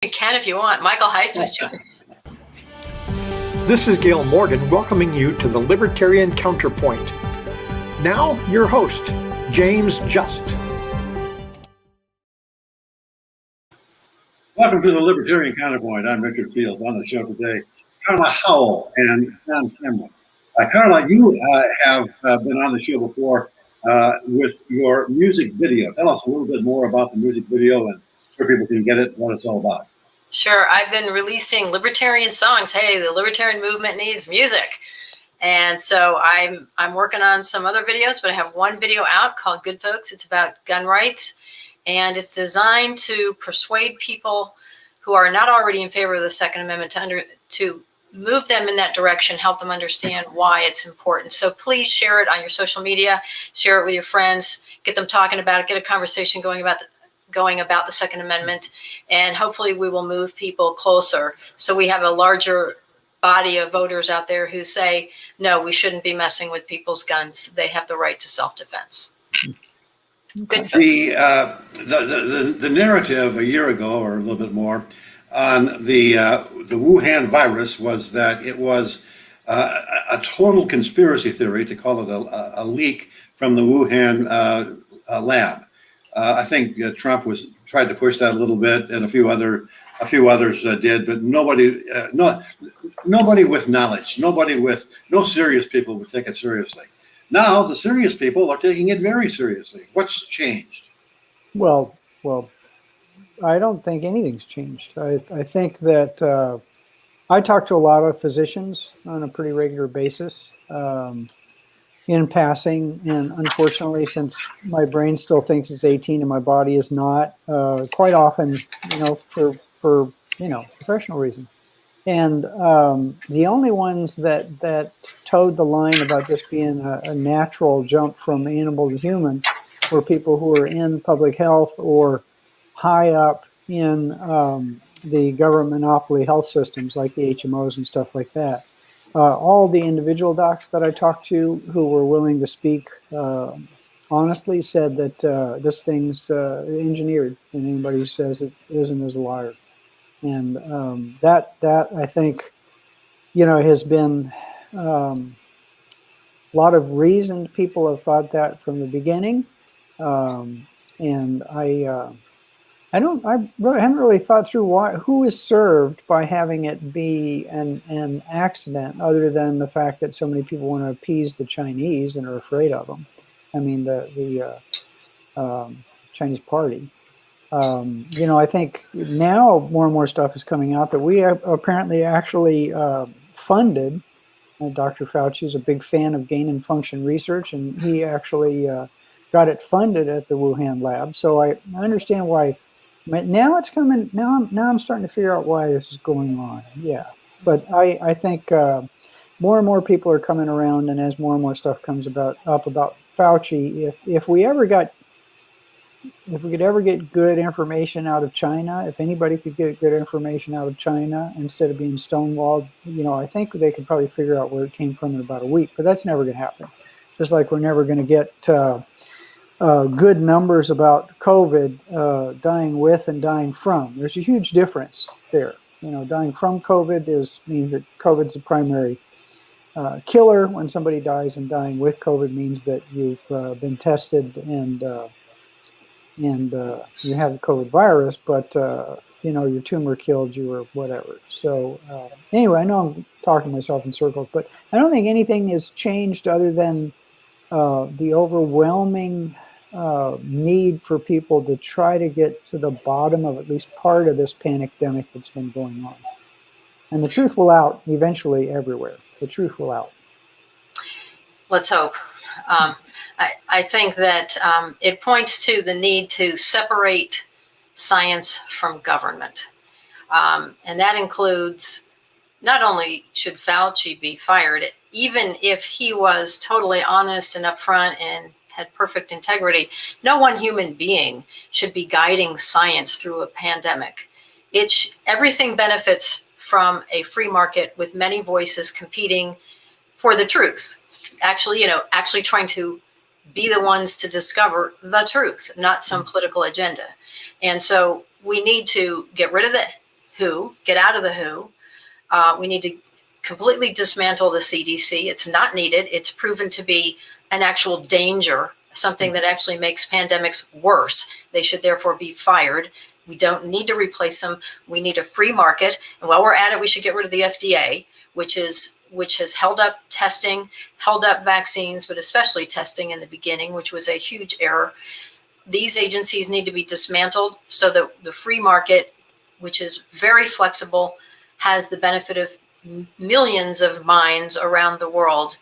You can if you want. Michael Heist was joining. This is Gail Morgan welcoming you to the Libertarian Counterpoint. Now, your host, James Just. Welcome to the Libertarian Counterpoint. I'm Richard Fields. On the show today, Carla Howell and John Cameron. Carla, you have been on the show before with your music video. Tell us a little bit more about the music video and so people can get it, what it's all about. Sure. I've been releasing libertarian songs. Hey, the libertarian movement needs music. And so I'm working on some other videos, but I have one video out called Good Folks. It's about gun rights, and it's designed to persuade people who are not already in favor of the Second Amendment to move them in that direction, help them understand why it's important. So please share it on your social media, share it with your friends, get them talking about it, get a conversation going about the Second Amendment, and hopefully we will move people closer so we have a larger body of voters out there who say, no, we shouldn't be messing with people's guns. They have the right to self-defense. Good. The narrative a year ago or a little bit more on the Wuhan virus was that it was a total conspiracy theory, to call it a leak from the Wuhan lab. I think Trump tried to push that a little bit, and a few others did, but nobody with knowledge, no serious people would take it seriously. Now the serious people are taking it very seriously. What's changed? Well, I don't think anything's changed. I think that I talk to a lot of physicians on a pretty regular basis. In passing, and unfortunately, since my brain still thinks it's 18 and my body is not, quite often, for professional reasons. And the only ones that towed the line about this being a natural jump from animal to human were people who are in public health or high up in the government monopoly health systems like the HMOs and stuff like that. All the individual docs that I talked to who were willing to speak honestly said that this thing's engineered, and anybody who says it isn't is a liar. And that I think, has been a lot of reasoned people have thought that from the beginning, and I haven't really thought through who is served by having it be an accident, other than the fact that so many people want to appease the Chinese and are afraid of them. I mean, the Chinese party. I think now more and more stuff is coming out that we have apparently actually funded. Dr. Fauci is a big fan of gain and function research, and he actually got it funded at the Wuhan lab. So I understand why. Now it's coming. Now I'm starting to figure out why this is going on. Yeah, but I think more and more people are coming around, and as more and more stuff comes up about Fauci, if we could ever get good information out of China, if anybody could get good information out of China instead of being stonewalled, I think they could probably figure out where it came from in about a week. But that's never going to happen. Just like we're never going to get good numbers about COVID dying with and dying from. There's a huge difference there. Dying from COVID means that COVID's the primary killer when somebody dies, and dying with COVID means that you've been tested and you have the COVID virus, but your tumor killed you or whatever. So anyway, I know I'm talking myself in circles, but I don't think anything has changed other than the overwhelming need for people to try to get to the bottom of at least part of this pandemic that's been going on. And the truth will out eventually everywhere. The truth will out. Let's hope. I think that it points to the need to separate science from government. And that includes, not only should Fauci be fired, even if he was totally honest and upfront and had perfect integrity, no one human being should be guiding science through a pandemic. Everything benefits from a free market with many voices competing for the truth. Actually trying to be the ones to discover the truth, not some political agenda. And so we need to get rid of WHO, get out of the WHO. We need to completely dismantle the CDC. It's not needed. It's proven to be an actual danger, something that actually makes pandemics worse. They should therefore be fired. We don't need to replace them. We need a free market. And while we're at it, we should get rid of the FDA, which has held up testing, held up vaccines, but especially testing in the beginning, which was a huge error. These agencies need to be dismantled so that the free market, which is very flexible, has the benefit of millions of minds around the world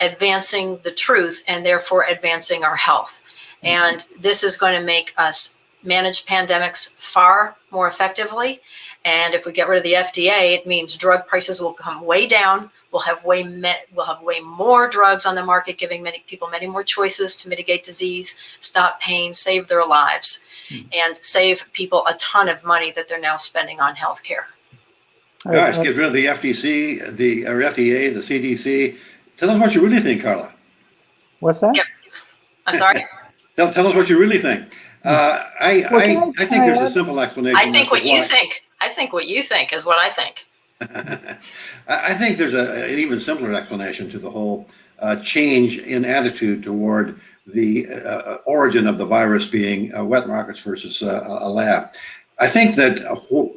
advancing the truth and therefore advancing our health. And this is going to make us manage pandemics far more effectively. And if we get rid of the FDA, it means drug prices will come way down. We'll have way more drugs on the market, giving many people many more choices to mitigate disease, stop pain, save their lives, and save people a ton of money that they're now spending on healthcare. Guys, get rid of the FTC, the FDA, the CDC. Tell us what you really think, Carla. What's that? Yep. I'm sorry? Tell us what you really think. I think there's a simple explanation. I think what you think. I think what you think is what I think. I think there's an even simpler explanation to the whole change in attitude toward the origin of the virus being wet markets versus a lab. I think that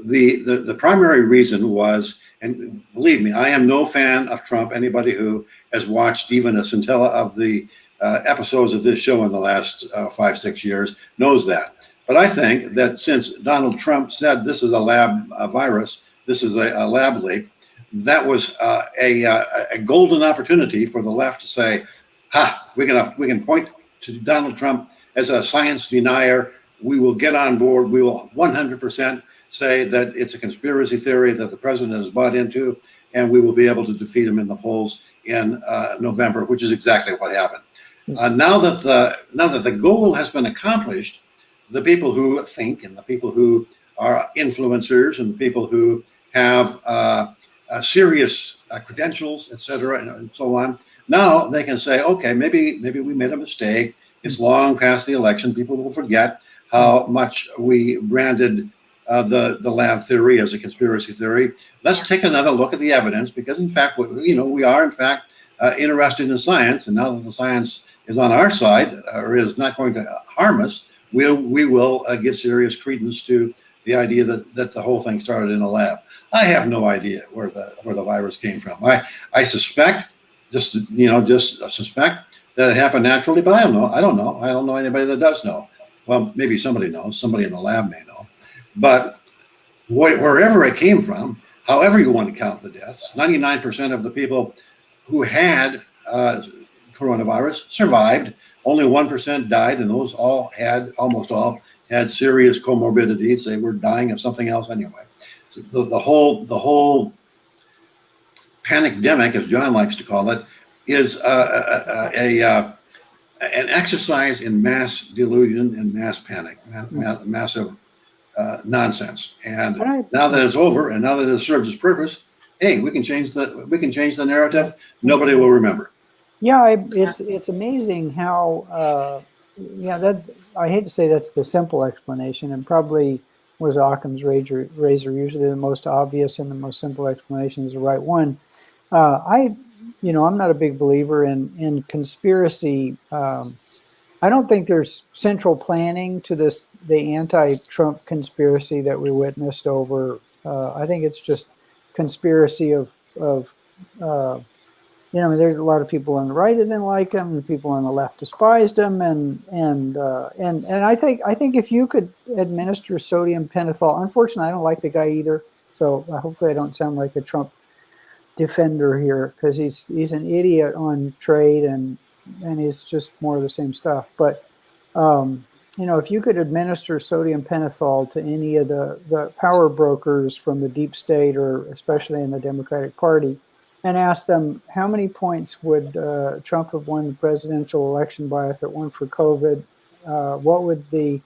the primary reason was, and believe me, I am no fan of Trump. Anybody who has watched even a scintilla of the episodes of this show in the last 5-6 years knows that. But I think that since Donald Trump said this is a lab virus, this is a lab leak, that was a golden opportunity for the left to say, "Ha! We can point to Donald Trump as a science denier. We will get on board. We will 100% say that it's a conspiracy theory that the president has bought into, and we will be able to defeat him in the polls in November," which is exactly what happened. Now that the goal has been accomplished, the people who think and the people who are influencers and the people who have serious credentials, etc., and so on, now they can say, okay, maybe we made a mistake. It's long past the election. People will forget how much we branded the lab theory as a conspiracy theory. Let's take another look at the evidence, because in fact, we are in fact interested in science, and now that the science is on our side or is not going to harm us, we will give serious credence to the idea that the whole thing started in a lab. I have no idea where the virus came from. I suspect, just suspect that it happened naturally, but I don't know. I don't know anybody that does know. Well, maybe somebody knows. Somebody in the lab may know. But wherever it came from, however you want to count the deaths, 99% of the people who had coronavirus survived. Only 1% died, and those almost all had serious comorbidities. They were dying of something else anyway. So the whole panicdemic, as John likes to call it, is an exercise in mass delusion and mass panic, massive nonsense. And now that it's over, and now that it serves its purpose, hey, we can change the narrative. Nobody will remember. Yeah, it's amazing how that I hate to say that's the simple explanation, and probably was Occam's razor. Usually, the most obvious and the most simple explanation is the right one. I'm not a big believer in conspiracy. I don't think there's central planning to the anti-Trump conspiracy that we witnessed over. I think it's just conspiracy of there's a lot of people on the right that didn't like him, and people on the left despised him, and I think if you could administer sodium pentothal, unfortunately I don't like the guy either, so hopefully I don't sound like a Trump defender here, because he's an idiot on trade and he's just more of the same stuff. But if you could administer sodium pentothal to any of the power brokers from the deep state, or especially in the Democratic Party, and ask them how many points would Trump have won the presidential election by if it weren't for COVID, what would the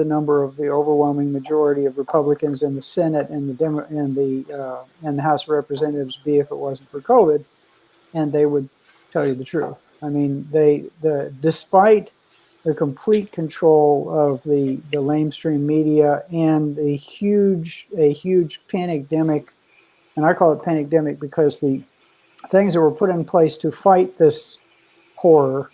number of the overwhelming majority of Republicans in the Senate and the House of Representatives be if it wasn't for COVID? And they would tell you the truth. I mean, despite the complete control of the lamestream media and a huge pandemic, and I call it pandemic because the things that were put in place to fight this horror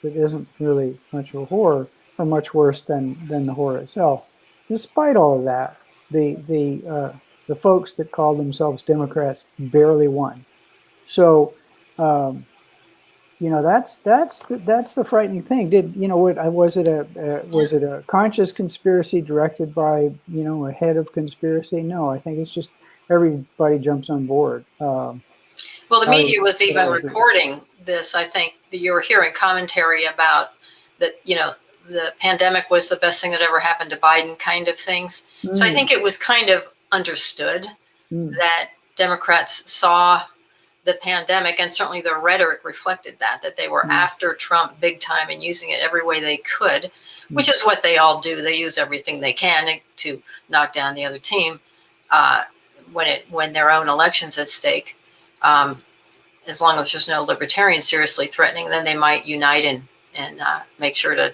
that isn't really much of a horror are much worse than the horror itself. Despite all of that, the folks that call themselves Democrats barely won. So, that's the frightening thing. Was it a conscious conspiracy directed by a head of conspiracy? No, I think it's just everybody jumps on board. Well, the media was even reporting this. I think that you were hearing commentary about that. The pandemic was the best thing that ever happened to Biden, kind of things. So I think it was kind of understood that Democrats saw the pandemic, and certainly their rhetoric reflected that they were after Trump big time and using it every way they could, which is what they all do. They use everything they can to knock down the other team when their own election's at stake. As long as there's no libertarians seriously threatening, then they might unite and make sure to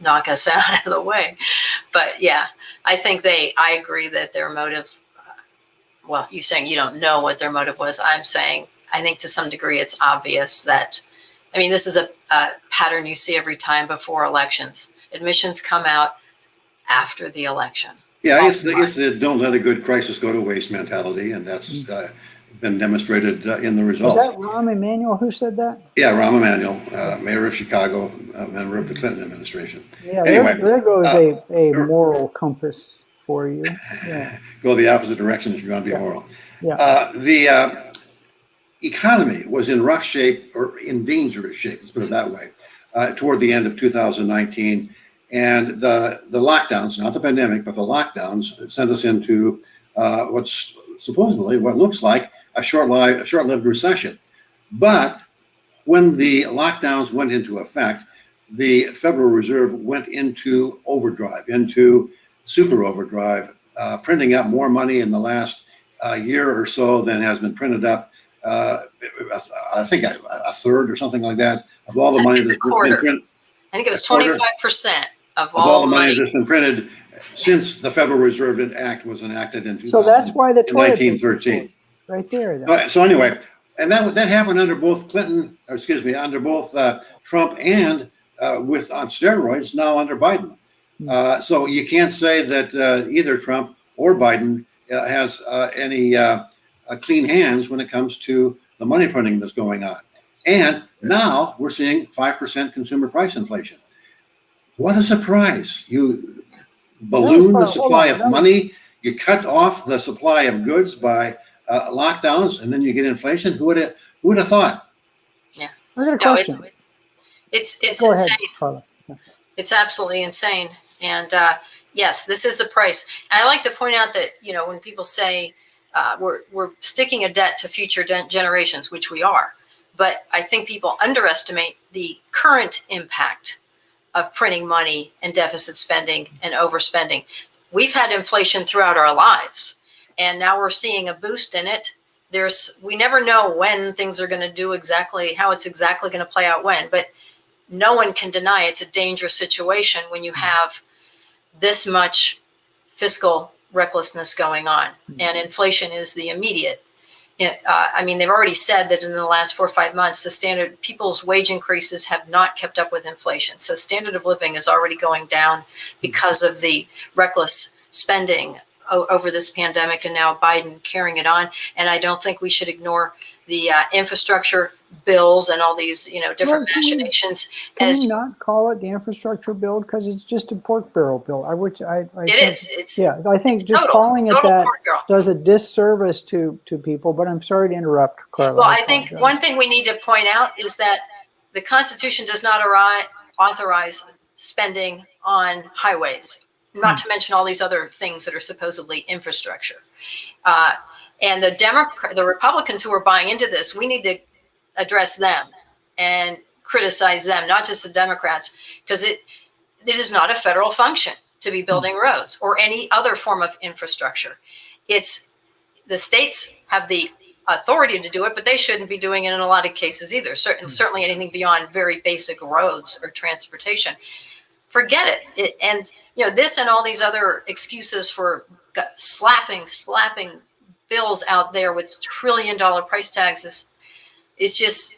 knock us out of the way. But yeah, I agree that their motive, well, you're saying you don't know what their motive was. I'm saying I think to some degree it's obvious that, this is a pattern you see every time before elections. Admissions come out after the election. Yeah, it's the don't let a good crisis go to waste mentality, and that's been demonstrated in the results. Was that Rahm Emanuel who said that? Yeah, Rahm Emanuel, mayor of Chicago, member of the Clinton administration. Yeah, anyway, there goes a moral compass for you. Yeah. Go the opposite direction if you're going to be moral. Yeah. The economy was in rough shape, or in dangerous shape, let's put it that way, toward the end of 2019. And the lockdowns, not the pandemic, but the lockdowns sent us into what's supposedly what looks like a short-lived recession. But when the lockdowns went into effect, the Federal Reserve went into overdrive, into super overdrive, printing up more money in the last year or so than has been printed up. I think a third or something like that of all the money that's been printed. I think it was 25% of all the money that's been printed since the Federal Reserve Act was enacted in 1913. Right there. So anyway, and that happened under both under both Trump and on steroids now under Biden. So you can't say that either Trump or Biden has any clean hands when it comes to the money printing that's going on. And now we're seeing 5% consumer price inflation. What a surprise. You balloon the supply of money, you cut off the supply of goods by lockdowns, and then you get inflation. Who would have thought? Yeah. I got a question. It's Go insane. Ahead, it's absolutely insane. And yes, this is the price. And I like to point out that, when people say we're sticking a debt to future generations, which we are, but I think people underestimate the current impact of printing money and deficit spending and overspending. We've had inflation throughout our lives, and now we're seeing a boost in it. We never know when things are going to do exactly, how it's exactly going to play out when, but no one can deny it's a dangerous situation when you have this much fiscal recklessness going on, and inflation is the immediate. They've already said that in the last 4 or 5 months, people's wage increases have not kept up with inflation. So standard of living is already going down because of the reckless spending over this pandemic, and now Biden carrying it on. And I don't think we should ignore the infrastructure bills and all these, different machinations. Can you not call it the infrastructure bill, because it's just a pork barrel bill? I think just calling it that does a disservice to people. But I'm sorry to interrupt, Carla. Well, I think one thing we need to point out is that the Constitution does not authorize spending on highways, not to mention all these other things that are supposedly infrastructure. And the Republicans who are buying into this, we need to address them and criticize them, not just the Democrats, because this is not a federal function to be building roads or any other form of infrastructure. The states have the authority to do it, but they shouldn't be doing it in a lot of cases either. Certainly anything beyond very basic roads or transportation. Forget it. And this and all these other excuses for slapping bills out there with $1 trillion price tags is just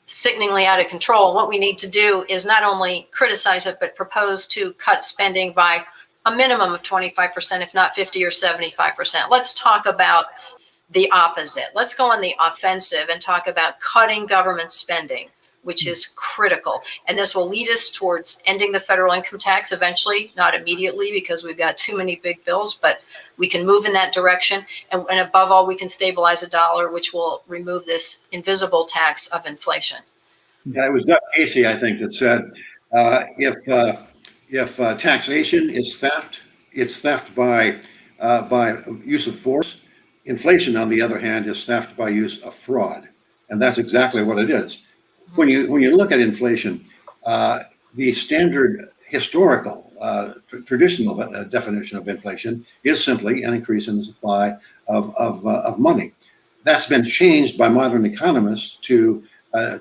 sickeningly out of control. What we need to do is not only criticize it, but propose to cut spending by a minimum of 25%, if not 50 or 75%. Let's talk about the opposite. Let's go on the offensive and talk about cutting government spending, which is critical. And this will lead us towards ending the federal income tax eventually, not immediately because we've got too many big bills, but we can move in that direction. And above all, we can stabilize a dollar, which will remove this invisible tax of inflation. Yeah, it was Doug Casey, I think, that said, if taxation is theft, it's theft by use of force. Inflation, on the other hand, is theft by use of fraud. And that's exactly what it is. When you look at inflation, the standard historical traditional definition of inflation is simply an increase in the supply of money. That's been changed by modern economists to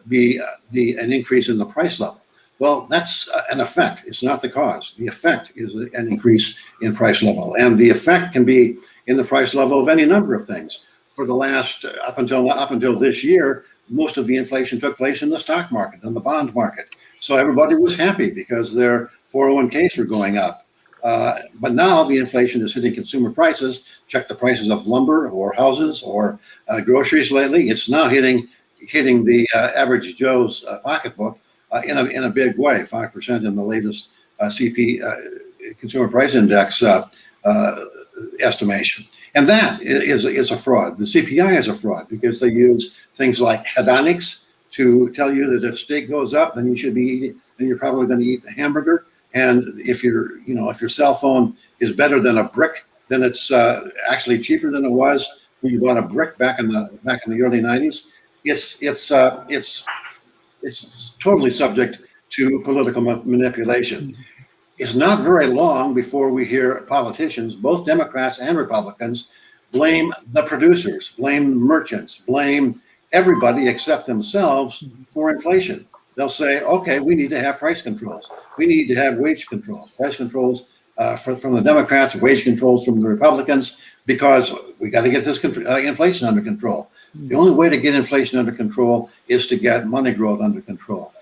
be an increase in the price level. Well, that's an effect. It's not the cause. The effect is an increase in price level, and the effect can be in the price level of any number of things. For the last up until this year, most of the inflation took place in the stock market and the bond market. So everybody was happy because their 401ks were going up. But now the inflation is hitting consumer prices. Check the prices of lumber or houses or groceries lately. It's now hitting the average Joe's pocketbook in a big way. 5% in the latest Consumer Price Index estimation. And that is a fraud. The CPI is a fraud because they use things like hedonics to tell you that if steak goes up, then you're probably going to eat a hamburger. And if your cell phone is better than a brick, then it's actually cheaper than it was when you bought a brick back in the early 90s. It's totally subject to political manipulation. It's not very long before we hear politicians, both Democrats and Republicans, blame the producers, blame merchants, blame everybody except themselves for inflation. They'll say, okay, we need to have price controls. We need to have wage controls. Price controls from the Democrats, wage controls from the Republicans, because we got to get this inflation under control. The only way to get inflation under control is to get money growth under control.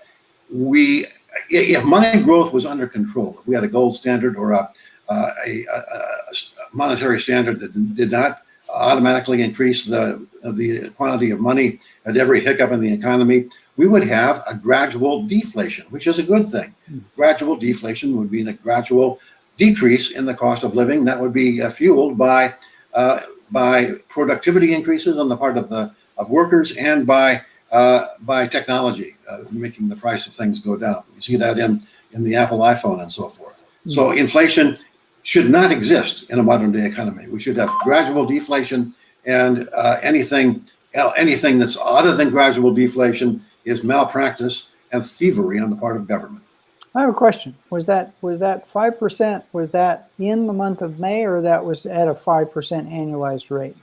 If money growth was under control, if we had a gold standard or a monetary standard that did not automatically increase the quantity of money at every hiccup in the economy, we would have a gradual deflation, which is a good thing. Gradual deflation would be the gradual decrease in the cost of living that would be fueled by productivity increases on the part of workers and by technology, making the price of things go down. You see that in the Apple iPhone and so forth. So inflation should not exist in a modern day economy. We should have gradual deflation, and anything that's other than gradual deflation is malpractice and thievery on the part of government. I have a question. Was that 5%? Was that in the month of May, or that was at a 5% annualized rate?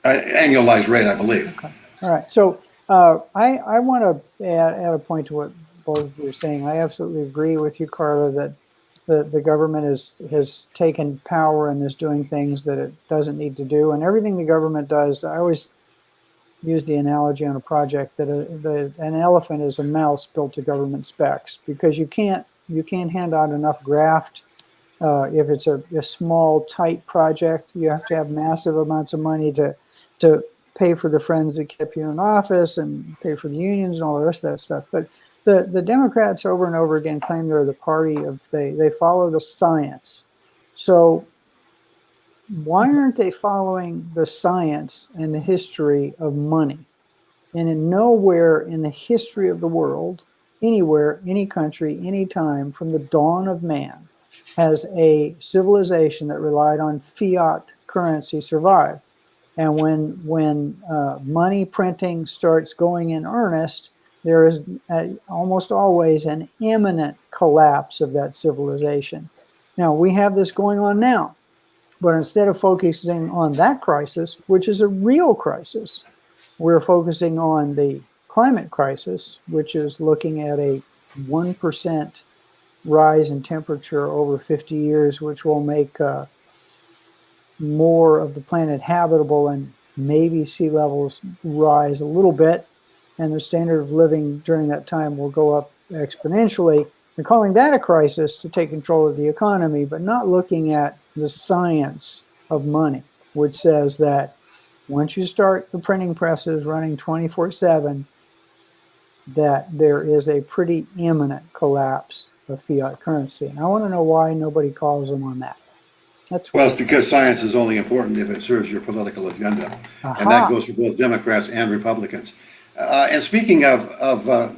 Annualized rate, I believe. Okay. All right. So I want to add a point to what both of you are saying. I absolutely agree with you, Carla, that the government has taken power and is doing things that it doesn't need to do. And everything the government does, I always use the analogy on a project that an elephant is a mouse built to government specs, because you can't hand out enough graft. If it's a small, tight project, you have to have massive amounts of money to pay for the friends that kept you in office and pay for the unions and all the rest of that stuff. But the Democrats over and over again claim they're the party of they follow the science. So why aren't they following the science and the history of money? And in nowhere in the history of the world, anywhere, any country, any time, from the dawn of man, has a civilization that relied on fiat currency survived. And when money printing starts going in earnest, there is almost always an imminent collapse of that civilization. Now, we have this going on now. But instead of focusing on that crisis, which is a real crisis, we're focusing on the climate crisis, which is looking at a 1% rise in temperature over 50 years, which will make more of the planet habitable, and maybe sea levels rise a little bit, and the standard of living during that time will go up exponentially. They're calling that a crisis to take control of the economy, but not looking at the science of money, which says that once you start the printing presses running 24/7, that there is a pretty imminent collapse of fiat currency. And I want to know why nobody calls them on that. That's Well, it's because science is only important if it serves your political agenda, and that goes for both Democrats and Republicans. And speaking of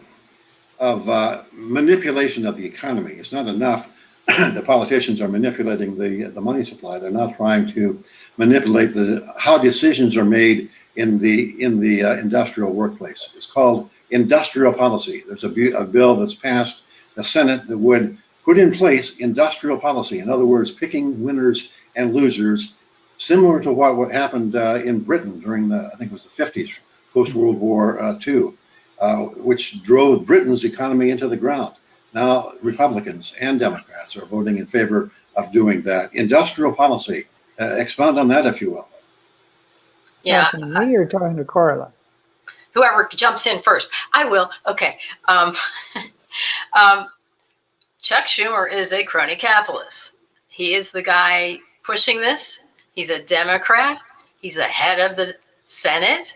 manipulation of the economy, it's not enough. The politicians are manipulating the money supply. They're not trying to manipulate how decisions are made in the industrial workplace. It's called industrial policy. There's a bill that's passed the Senate that would put in place industrial policy. In other words, picking winners and losers, similar to what happened in Britain during I think it was the 50s, post-World War II, which drove Britain's economy into the ground. Now, Republicans and Democrats are voting in favor of doing that. Industrial policy. Expound on that, if you will. Yeah. Talking to me or talking to Carla? Whoever jumps in first. I will. Okay. Chuck Schumer is a crony capitalist. He is the guy pushing this. He's a Democrat. He's the head of the Senate.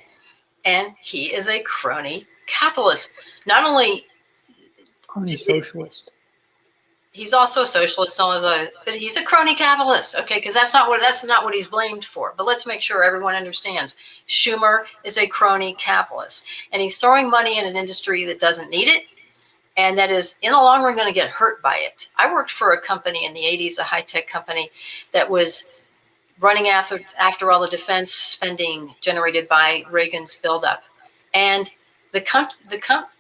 And he is a crony capitalist. Not only Crony socialist. He's also a socialist, but he's a crony capitalist. Okay, because that's not what he's blamed for. But let's make sure everyone understands. Schumer is a crony capitalist, and he's throwing money in an industry that doesn't need it, and that is in the long run going to get hurt by it. I worked for a company in the 80s, a high-tech company that was running after all the defense spending generated by Reagan's buildup, and the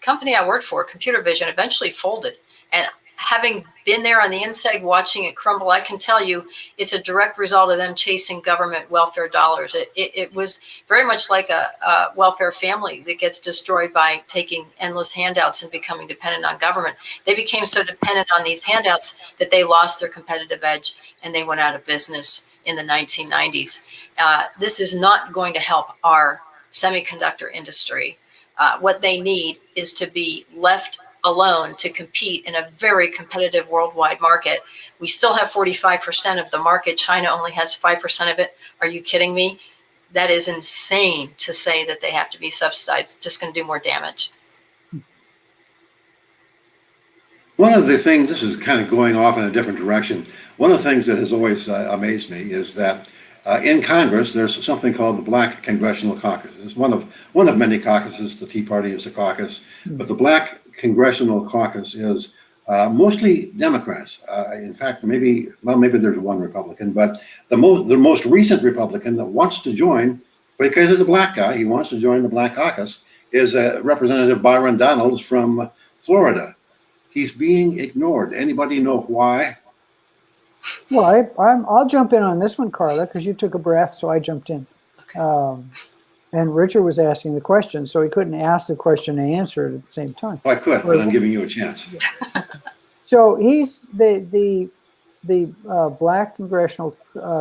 company I worked for, Computer Vision, eventually folded. And having been there on the inside watching it crumble, I can tell you it's a direct result of them chasing government welfare dollars. It was very much like a welfare family that gets destroyed by taking endless handouts and becoming dependent on government. They became so dependent on these handouts that they lost their competitive edge and they went out of business in the 1990s. This is not going to help our semiconductor industry. What they need is to be left alone to compete in a very competitive worldwide market. We still have 45% of the market. China only has 5% of it. Are you kidding me? That is insane to say that they have to be subsidized. It's just going to do more damage. One of the things, this is kind of going off in a different direction. One of the things that has always amazed me is that in Congress, there's something called the Black Congressional Caucus. It's one of many caucuses. The Tea Party is a caucus, but the Black Congressional Caucus is mostly Democrats. In fact, maybe there's one Republican, but the most recent Republican that wants to join, because he's a black guy, he wants to join the Black Caucus, is Representative Byron Donalds from Florida. He's being ignored. Anybody know why? Well, I'll jump in on this one, Carla, because you took a breath, so I jumped in. Okay. And Richard was asking the question, so he couldn't ask the question and answer it at the same time. Well, I could, but I'm giving you a chance. So he's the Black Congressional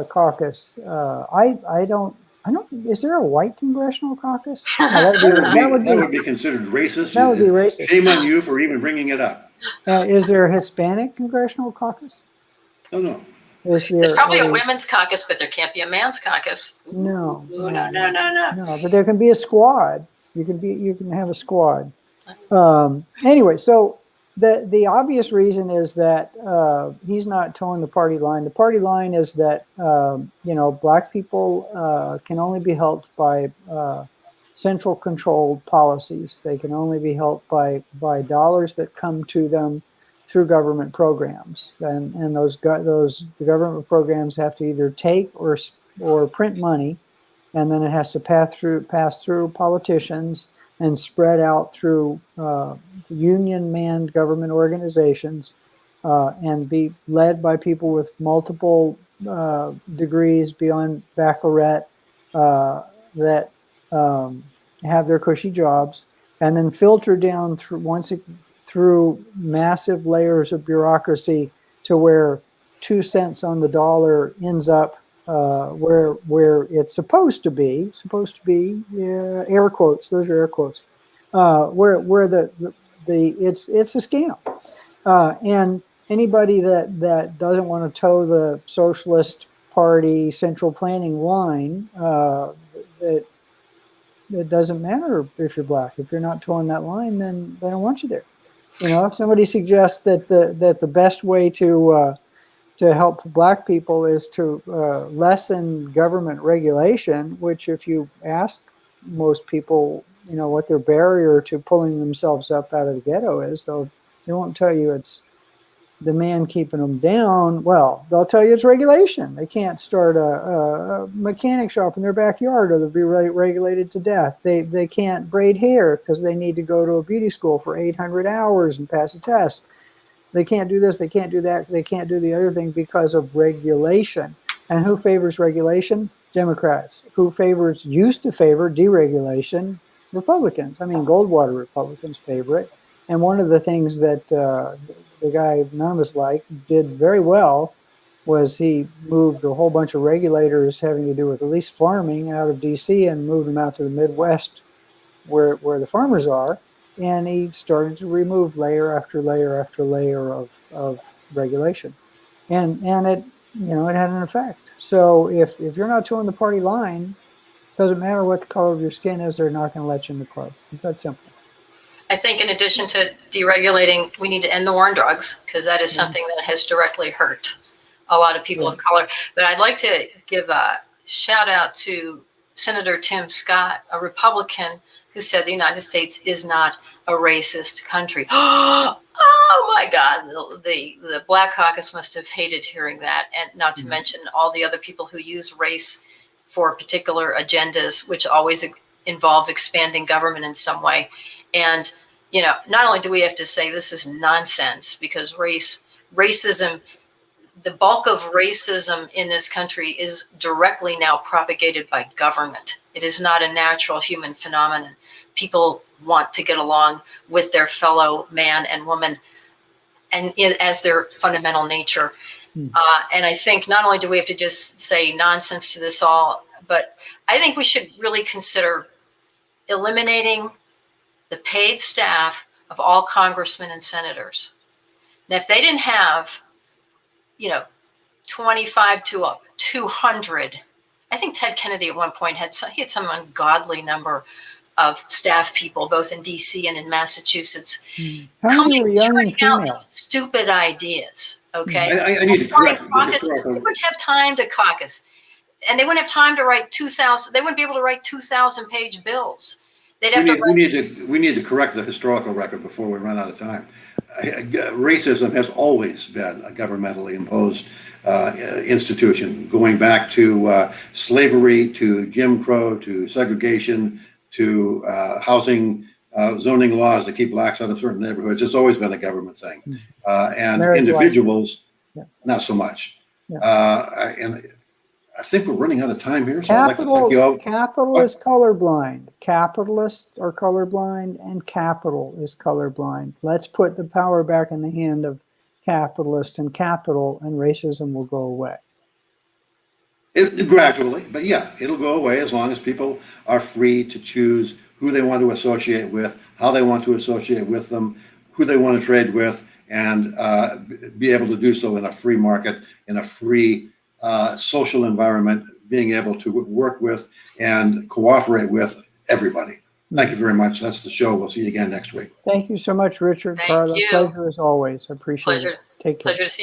Caucus. I don't. Is there a white Congressional Caucus? No, that would be considered racist. That would be racist. Shame on you for even bringing it up. Is there a Hispanic Congressional Caucus? No. There's probably a women's caucus, but there can't be a man's caucus. No. No. But there can be a squad. You can have a squad. Anyway, so the obvious reason is that he's not towing the party line. The party line is that black people can only be helped by central controlled policies. They can only be helped by dollars that come to them through government programs, and the government programs have to either take or print money, and then it has to pass through politicians and spread out through union-manned government organizations and be led by people with multiple degrees beyond baccalaureate that have their cushy jobs, and then filter down through massive layers of bureaucracy to where 2 cents on the dollar ends up where it's supposed to be, yeah, air quotes, those are air quotes, where it's a scam. And anybody that doesn't want to toe the Socialist Party central planning line, it doesn't matter if you're black. If you're not towing that line, then they don't want you there. You know, if somebody suggests that the best way to help black people is to lessen government regulation, which if you ask most people, you know, what their barrier to pulling themselves up out of the ghetto is, they won't tell you it's the man keeping them down. Well, they'll tell you it's regulation. They can't start a mechanic shop in their backyard or they'll be regulated to death. They can't braid hair because they need to go to a beauty school for 800 hours and pass a test. They can't do this, they can't do that, they can't do the other thing because of regulation. And who favors regulation? Democrats. Who used to favor deregulation? Republicans. I mean, Goldwater Republicans favor it. And one of the things that the guy none of us like did very well was he moved a whole bunch of regulators having to do with at least farming out of DC and moved them out to the Midwest where the farmers are. And he started to remove layer after layer after layer of regulation, and it, you know, it had an effect. So if you're not towing the party line, it doesn't matter what the color of your skin is, they're not going to let you in the club. It's that simple. I think in addition to deregulating, we need to end the war on drugs, because that is something that has directly hurt a lot of people of color. But I'd like to give a shout out to Senator Tim Scott, a Republican, who said the United States is not a racist country. Oh my God, the Black Caucus must have hated hearing that, and not to mention all the other people who use race for particular agendas, which always involve expanding government in some way. And, you know, not only do we have to say this is nonsense, because racism, the bulk of racism in this country is directly now propagated by government. It is not a natural human phenomenon. People want to get along with their fellow man and woman, and as their fundamental nature. And I think not only do we have to just say nonsense to this all, but I think we should really consider eliminating the paid staff of all congressmen and senators. Now, if they didn't have, you know, 25 to 200, I think Ted Kennedy at one point had some ungodly number of staff people, both in DC and in Massachusetts, coming churning out these stupid ideas. Okay, I need to correct they wouldn't have time to caucus, and they wouldn't have time to write 2,000. They wouldn't be able to write 2,000-page bills. They'd have we need to correct the historical record before we run out of time. Racism has always been a governmentally imposed institution, going back to slavery, to Jim Crow, to segregation, to housing zoning laws that keep blacks out of certain neighborhoods. It's always been a government thing, and individuals, not so much. And I think we're running out of time here. So Capital is colorblind. Capitalists are colorblind, and capital is colorblind. Let's put the power back in the hand of capitalists and capital, and racism will go away. Gradually, but yeah, it'll go away as long as people are free to choose who they want to associate with, how they want to associate with them, who they want to trade with, and be able to do so in a free market, in a free social environment, being able to work with and cooperate with everybody. Thank you very much. That's the show. We'll see you again next week. Thank you so much, Richard. Thank Carla. you. Pleasure as always. I appreciate it. Take care. Pleasure to see you.